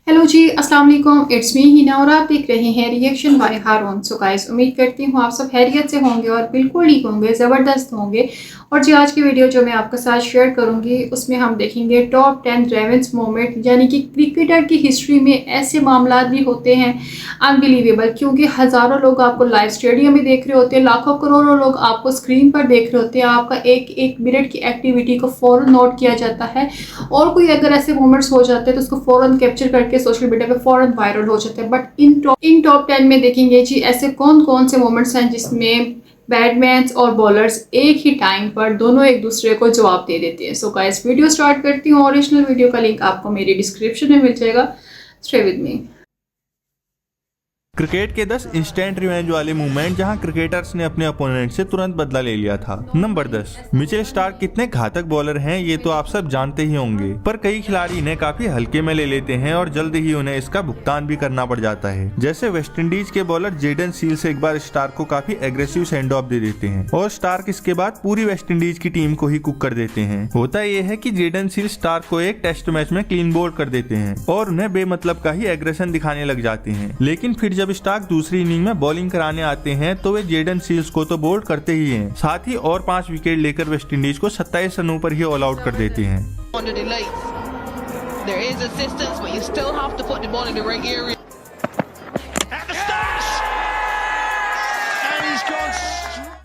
Hello जी, अस्सलाम वालेकुम। It's me Hina और आप देख रहे हैं reaction by Haroon. So guys, उम्मीद करती हूँ आप सब खैरियत से होंगे और बिल्कुल ठीक होंगे, ज़बरदस्त होंगे। और जी आज की वीडियो जो मैं आपके साथ शेयर करूँगी उसमें हम देखेंगे टॉप 10 रेवेंस मोमेंट, यानी कि क्रिकेटर की हिस्ट्री में ऐसे मामला भी होते हैं अनबिलीवेबल, क्योंकि हज़ारों लोग आपको लाइव स्टेडियम में देख रहे होते हैं, लाखों करोड़ों लोग आपको स्क्रीन पर देख रहे होते हैं, आपका एक एक मिनट की एक्टिविटी को फ़ौरन नोट किया जाता है और कोई अगर ऐसे मोमेंट्स हो जाते हैं तो उसको फ़ौरन कैप्चर करके सोशल मीडिया पे फ़ौरन वायरल हो जाते हैं। बट इन टॉप 10 में देखेंगे जी ऐसे कौन कौन से मोमेंट्स हैं जिसमें बैट्समैन और बॉलर्स एक ही टाइम पर दोनों एक दूसरे को जवाब दे देते हैं। सो गाइस, वीडियो स्टार्ट करती हूँ। ओरिजिनल वीडियो का लिंक आपको मेरी डिस्क्रिप्शन में मिल जाएगा। Stay with me. क्रिकेट के 10 इंस्टेंट रिवेंज वाले मूवमेंट जहां क्रिकेटर्स ने अपने अपोनेंट से तुरंत बदला ले लिया था। नंबर 10, मिचेल स्टार्क कितने घातक बॉलर हैं ये तो आप सब जानते ही होंगे, पर कई खिलाड़ी इन्हें काफी हल्के में ले लेते हैं और जल्द ही उन्हें इसका भुगतान भी करना पड़ जाता है। जैसे वेस्टइंडीज के बॉलर जेडन सील्स एक बार स्टार्क को काफी एग्रेसिव सेंड ऑफ दे देते हैं और स्टार्क इसके बाद पूरी वेस्टइंडीज की टीम को ही कुक कर देते हैं। होता यह है कि जेडन सील्स स्टार्क को एक टेस्ट मैच में क्लीन बोल्ड कर देते हैं और उन्हें बेमतलब का ही एग्रेशन दिखाने लग जाते हैं। लेकिन फिर जब स्टार्क दूसरी इनिंग में बॉलिंग कराने आते हैं तो वे जेडन सील्स को तो बोल्ड करते ही हैं, साथ ही और 5 विकेट लेकर वेस्टइंडीज को 27 रनों पर ही ऑल आउट कर देते हैं।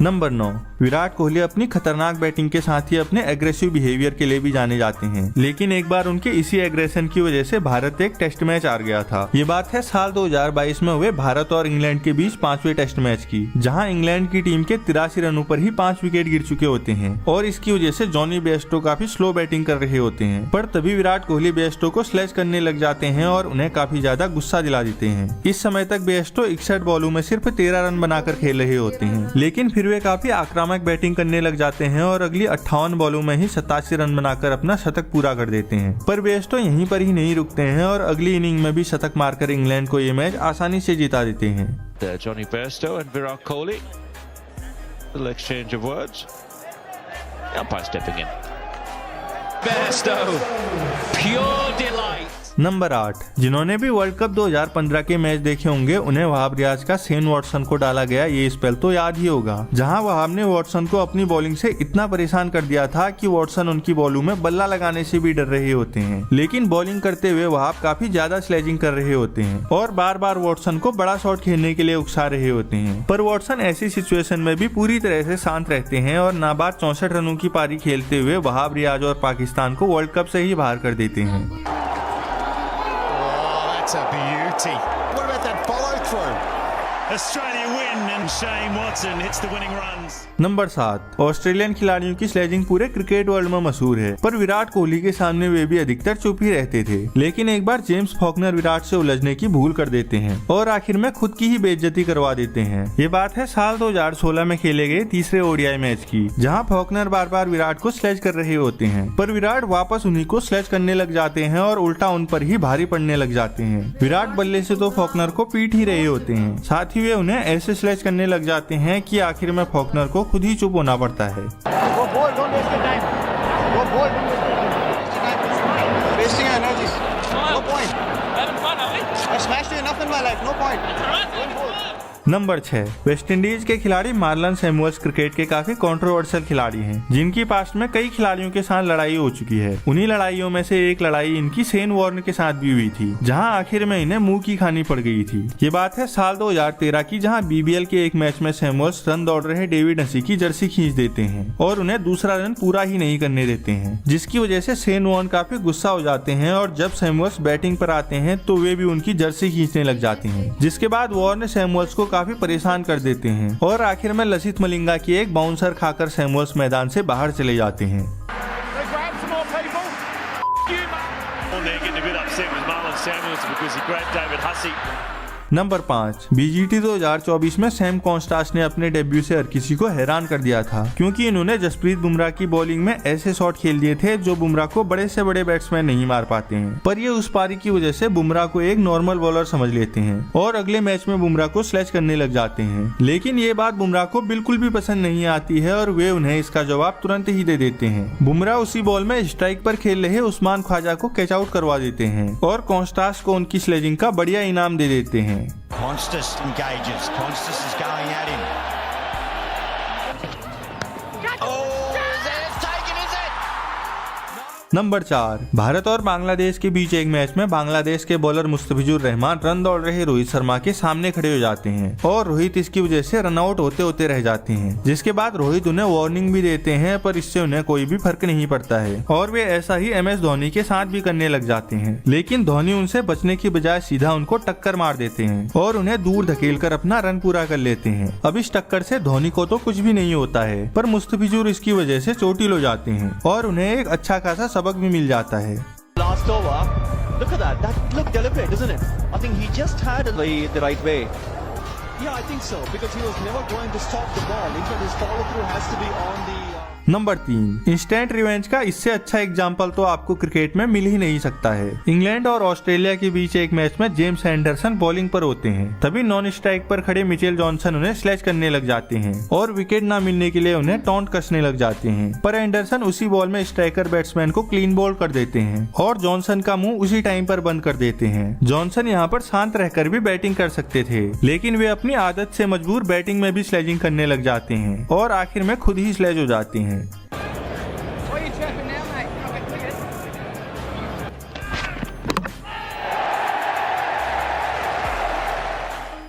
नंबर 9, विराट कोहली अपनी खतरनाक बैटिंग के साथ ही अपने एग्रेसिव बिहेवियर के लिए भी जाने जाते हैं, लेकिन एक बार उनके इसी एग्रेशन की वजह से भारत एक टेस्ट मैच हार गया था। ये बात है साल 2022 में हुए भारत और इंग्लैंड के बीच 5वें टेस्ट मैच की, जहां इंग्लैंड की टीम के 83 रनों पर ही 5 विकेट गिर चुके होते हैं और इसकी वजह से जॉनी बेयरस्टो काफी स्लो बैटिंग कर रहे होते हैं। पर तभी विराट कोहली बेयरस्टो को स्लैश करने लग जाते हैं और उन्हें काफी ज्यादा गुस्सा दिला देते हैं। इस समय तक बेयरस्टो 61 बॉलों में सिर्फ 13 रन बनाकर खेल रहे होते हैं, लेकिन फिर वे काफी आक्रामक बैटिंग करने लग जाते हैं और अगली 58 बॉलों में ही 87 रन बनाकर अपना शतक पूरा कर देते हैं। पर बेयरस्टो यहीं पर ही नहीं रुकते हैं और अगली इनिंग में भी शतक मारकर इंग्लैंड को ये मैच आसानी से जिता देते हैं। Johnny Bairstow and Virat Kohli. Little exchange of words. The umpire stepping in. Bairstow, pure delight. Number 8, जिन्होंने भी वर्ल्ड कप 2015 के मैच देखे होंगे उन्हें वहाब रियाज का शेन वॉटसन को डाला गया ये स्पेल तो याद ही होगा, जहां वहाब ने वॉटसन को अपनी बॉलिंग से इतना परेशान कर दिया था कि वॉटसन उनकी बॉलों में बल्ला लगाने से भी डर रहे होते हैं। लेकिन बॉलिंग करते हुए वहाब काफी ज्यादा स्लेजिंग कर रहे होते हैं और बार बार वॉटसन को बड़ा शॉट खेलने के लिए उकसा रहे होते हैं। पर वॉटसन ऐसी सिचुएशन में भी पूरी तरह से शांत रहते हैं और नाबाद 64 रनों की पारी खेलते हुए वहाब रियाज और पाकिस्तान को वर्ल्ड कप से ही बाहर कर देते हैं। That's a beauty. What about that follow through? Australia win and Shane Watson hits the winning runs. Number 7, Australian खिलाड़ियों की स्लेजिंग पूरे क्रिकेट वर्ल्ड में मशहूर है, पर विराट कोहली के सामने वे भी अधिकतर चुप ही रहते थे। लेकिन एक बार जेम्स फॉकनर विराट से उलझने की भूल कर देते हैं और आखिर में खुद की ही बेइज्जती करवा देते हैं। ये बात है साल 2016 में खेले गए तीसरे ओडीआई मैच की, जहां फॉकनर बार बार विराट को स्लेज कर रहे होते हैं, पर विराट वापस उन्हीं को स्लेज करने लग जाते हैं और उल्टा उन पर ही भारी पड़ने लग जाते हैं। विराट बल्ले से तो फॉकनर को पीट ही रहे होते हैं, साथ ही वे उन्हें ऐसे स्लेज करने लग जाते हैं कि आखिर में फॉकनर को खुद ही चुप होना पड़ता है। नंबर 6, वेस्टइंडीज के खिलाड़ी मार्लन सैमुअल्स क्रिकेट के काफी कंट्रोवर्शियल खिलाड़ी हैं, जिनकी पास्ट में कई खिलाड़ियों के साथ लड़ाई हो चुकी है। उन्हीं लड़ाइयों में से एक लड़ाई इनकी शेन वॉर्न के साथ भी हुई थी, जहां आखिर में इन्हें मुंह की खानी पड़ गई थी। ये बात है साल 2013 की, जहां बीबीएल के एक मैच में सैमुअल्स रन दौड़ रहे डेविड हसी की जर्सी खींच देते हैं और उन्हें दूसरा रन पूरा ही नहीं करने देते हैं, जिसकी वजह से शेन वॉर्न काफी गुस्सा हो जाते हैं और जब सैमुअल्स बैटिंग पर आते हैं तो वे भी उनकी जर्सी खींचने लग जाते हैं, जिसके बाद वॉर्न सैमुअल्स को काफी परेशान कर देते हैं और आखिर में लसित मलिंगा की एक बाउंसर खाकर सैमुअल्स मैदान से बाहर चले जाते हैं। नंबर 5, BGT 2024 में सैम कॉन्स्टास ने अपने डेब्यू से हर किसी को हैरान कर दिया था, क्योंकि इन्होंने जसप्रीत बुमराह की बॉलिंग में ऐसे शॉट खेल दिए थे जो बुमराह को बड़े से बड़े बैट्समैन नहीं मार पाते हैं। पर ये उस पारी की वजह से बुमराह को एक नॉर्मल बॉलर समझ लेते हैं और अगले मैच में बुमराह को स्लैश करने लग जाते हैं। लेकिन ये बात बुमराह को बिल्कुल भी पसंद नहीं आती है और वे उन्हें इसका जवाब तुरंत ही दे देते हैं। बुमराह उसी बॉल में स्ट्राइक पर खेल रहे उस्मान ख्वाजा को कैच आउट करवा देते हैं और कॉन्स्टास को उनकी स्लेजिंग का बढ़िया इनाम दे देते हैं। Constas engages. Constas is going at him. Number 4, Bharat और बांग्लादेश के बीच एक मैच में बांग्लादेश के बॉलर मुस्तफिजुर रहमान रन दौड़ रहे रोहित शर्मा के सामने खड़े हो जाते हैं और रोहित इसकी वजह से रन आउट होते होते रह जाते हैं, जिसके बाद रोहित उन्हें वार्निंग भी देते हैं, पर इससे उन्हें कोई भी फर्क नहीं पड़ता है और वे ऐसा ही MS धोनी के साथ भी करने लग जाते हैं। लेकिन धोनी उनसे बचने की बजाय सीधा उनको टक्कर मार देते हैं और उन्हें दूर धकेल कर अपना रन पूरा कर लेते हैं। अब इस टक्कर से धोनी को तो कुछ भी नहीं होता है, पर मुस्तफिजुर इसकी वजह से चोटिल हो जाते हैं और उन्हें एक अच्छा खासा सबक भी मिल जाता है। Last over, look at that. That looked deliberate, isn't it? I think he just had it the right way. Yeah, I think so, because he was never going to stop the ball. In fact, his follow through has to be on the number 3, instant revenge का इससे अच्छा example तो आपको cricket में मिल ही नहीं सकता है। England और ऑस्ट्रेलिया के बीच एक मैच में जेम्स एंडरसन बॉलिंग पर होते हैं, तभी नॉन स्ट्राइक पर खड़े मिचेल जॉनसन उन्हें स्लैश करने लग जाते हैं और विकेट ना मिलने के लिए उन्हें टॉन्ट कसने लग जाते हैं, पर एंडरसन उसी बॉल में स्ट्राइकर बैट्समैन को क्लीन बॉल कर देते हैं और जॉनसन का मुंह उसी टाइम पर बंद कर देते हैं। जॉनसन यहाँ पर शांत रहकर भी बैटिंग कर सकते थे, लेकिन वे अपनी आदत से मजबूर बैटिंग में भी स्लेजिंग करने लग जाते हैं और आखिर में खुद ही स्लेज हो जाते हैं।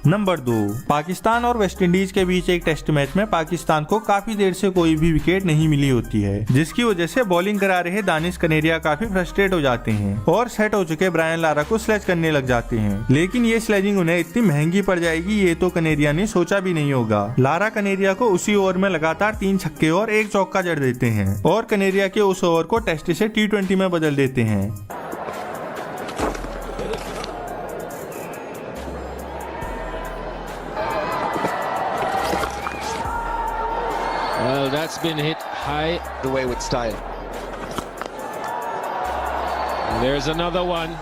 नंबर 2, पाकिस्तान और वेस्टइंडीज के बीच एक टेस्ट मैच में पाकिस्तान को काफी देर से कोई भी विकेट नहीं मिली होती है, जिसकी वजह से बॉलिंग करा रहे दानिश कनेरिया काफी फ्रस्ट्रेट हो जाते हैं और सेट हो चुके ब्रायन लारा को स्लेज करने लग जाते हैं। लेकिन ये स्लेजिंग उन्हें इतनी महंगी पड़ जाएगी ये तो कनेरिया ने सोचा भी नहीं होगा। लारा कनेरिया को उसी ओवर में लगातार 3 छक्के और 1 चौका जड़ देते हैं और कनेरिया के उस ओवर को टेस्ट से T20 में बदल देते हैं। Well, that's been hit high. Away with style. There's another one.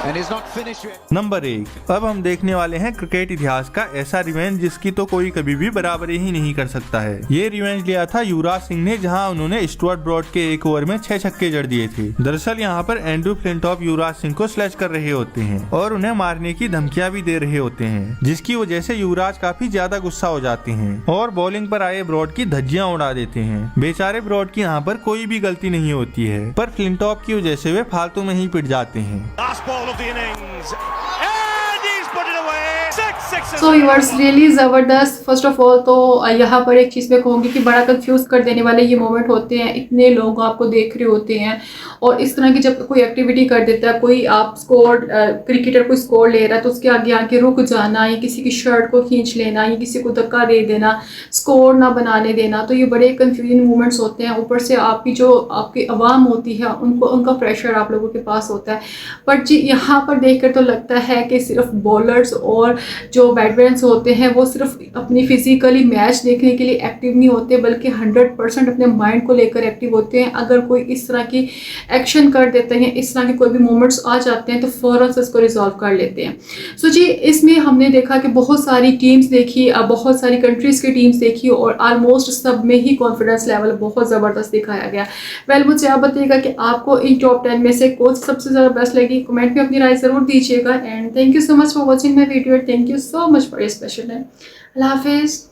And he's not finished yet. Number 1, अब हम देखने वाले हैं क्रिकेट इतिहास का ऐसा रिवेंज जिसकी तो कोई कभी भी बराबरी ही नहीं कर सकता है। ये रिवेंज लिया था युवराज सिंह ने, जहां उन्होंने स्टुअर्ट ब्रॉड के एक ओवर में 6 छक्के जड़ दिए थे। दरअसल यहाँ पर एंड्रू फ्लिंटॉफ युवराज सिंह को स्लैश कर रहे होते हैं और उन्हें मारने की धमकियां भी दे रहे होते हैं, जिसकी वजह से युवराज काफी ज्यादा गुस्सा हो जाते हैं और बॉलिंग पर आए ब्रॉड की धज्जियां उड़ा देते हैं। बेचारे ब्रॉड की यहाँ पर कोई भी गलती नहीं होती है, पर फ्लिंटॉफ की वजह से वे फालतू में ही पिट जाते हैं। last ball of the innings. And he's put it away. Six. So viewers really ज़बरदस्त। फर्स्ट ऑफ ऑल तो यहाँ पर एक चीज़ मैं कहूँगी कि बड़ा कंफ्यूज कर देने वाले ये मोमेंट होते हैं। इतने लोग आपको देख रहे होते हैं और इस तरह की जब कोई एक्टिविटी कर देता है, कोई आप स्कोर क्रिकेटर कोई स्कोर ले रहा है तो उसके आगे आके रुक जाना, या किसी की शर्ट को खींच लेना, या किसी को धक्का दे देना, स्कोर ना बनाने देना, तो ये बड़े कंफ्यूजिंग मोमेंट्स होते हैं। ऊपर से आपकी जो आपकी आवाम होती है उनका प्रेशर आप लोगों के पास होता है। पर जी यहाँ पर देख कर तो लगता है कि सिर्फ बॉलर्स और जो बैट्समैन होते हैं वो सिर्फ अपनी फिजिकली मैच देखने के लिए एक्टिव नहीं होते, बल्कि 100% अपने माइंड को लेकर एक्टिव होते हैं। अगर कोई इस तरह की एक्शन कर देते हैं, इस तरह के कोई भी मोमेंट्स आ जाते हैं तो फ़ौरन से इसको रिजॉल्व कर लेते हैं। सो जी इसमें हमने देखा कि बहुत सारी टीम्स देखी, बहुत सारी कंट्रीज़ की टीम्स देखी और ऑलमोस्ट सब में ही कॉन्फिडेंस लेवल बहुत ज़बरदस्त दिखाया गया। वेल मुझे आप बताइएगा कि आपको इन टॉप 10 में से कौन सबसे ज़्यादा बेस्ट लगी, कमेंट में अपनी राय ज़रूर दीजिएगा। And thank you so much for watching my video. Thank you so much for your special time. Allah Hafiz.